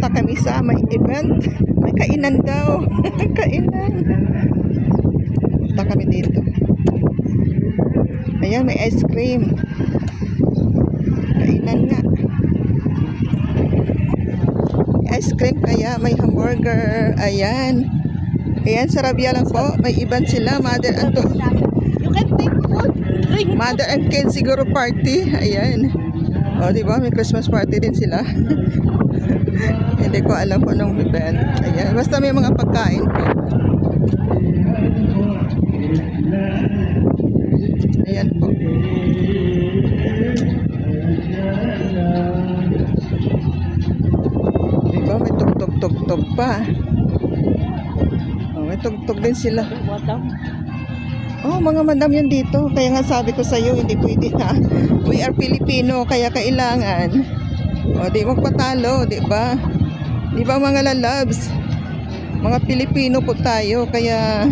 Punta kami sa may event. May kainan daw. Kainan. Punta kami dito. Ayan, may ice cream. Kainan nga. Ice cream kaya may hamburger. Ayan. Ayan, sa Rabia lang po. May event sila. Mother and You can take food. Drink. Mother and kid siguro party. Ayan. O, diba? May Christmas party din sila. Hindi ko alam kung anong event. Ayan. Basta may mga pagkain po. Ayan po. Diba? May tugtog-tugtog pa. O, may tugtog din sila. Oh, mga madam yan dito. Kaya nga sabi ko sa iyo, hindi pwede na. We are Filipino, kaya kailangan. O, di magpatalo, di ba? Di ba mga lalabs? Mga Pilipino po tayo, kaya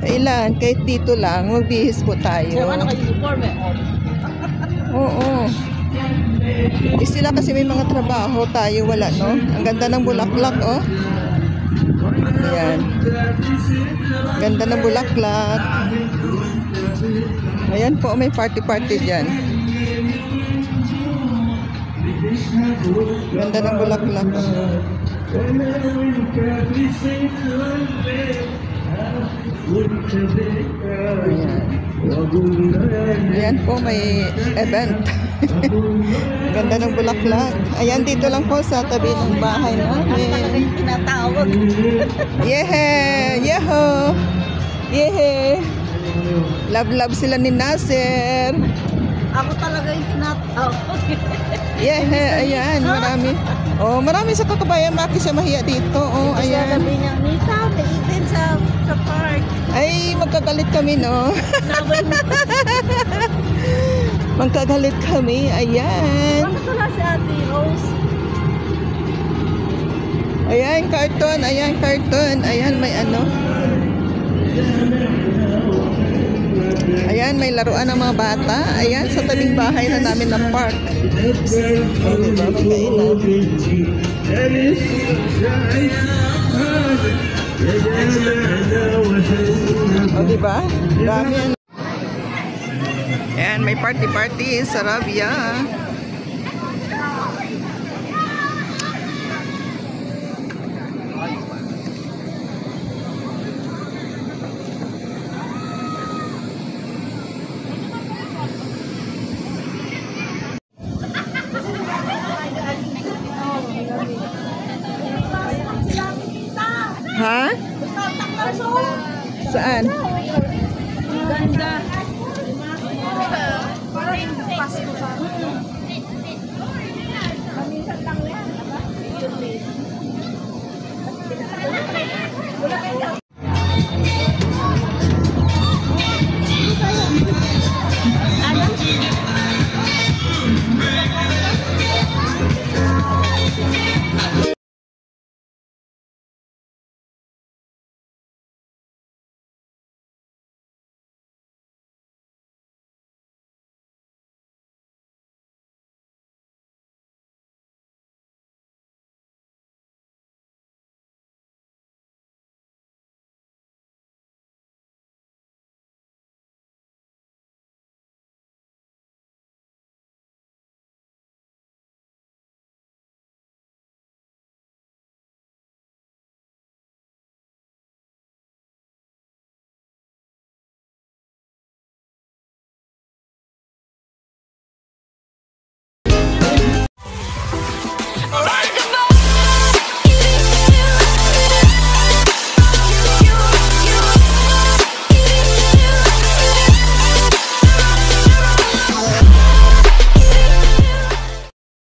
kailangan, kahit dito lang, magbihis po tayo. Ano kayo uniform eh? Oo. Sila kasi may mga trabaho, tayo wala, no? Ang ganda ng bulaklak, oh. Ayan. Ganda ng bulaklak. Ayan po, may party-party dyan. Ganda ng bulaklak. Ayan. Ayan po, may event. Ganda ng bulaklak. Ayan, dito lang po sa tabi ng bahay namin. Tinatawag. Yehe! Yeho! Yehe! Love-love sila ni Nasser. Ako talaga yung tinatawag. Yehe! Ayan, marami. Oh, marami sa kakabayan. Maki siya mahiya dito. Oh, ayan. Sabi niya, Nita, may event sa park. Ay, magkagalit kami, no? Magkagalit kami. Ayan. Bakit wala si Ate Rose? Ayan, carton. Ayan, carton. Ayan, may ano. Ayan, may laruan ng mga bata. Ayan, sa tabing bahay na namin na park. Oh, diba? May kainan. Oh, diba? Dami yan. Ayan, may party-party sa Rabia. Ha? Saan? Ganda. Parang Pasko sa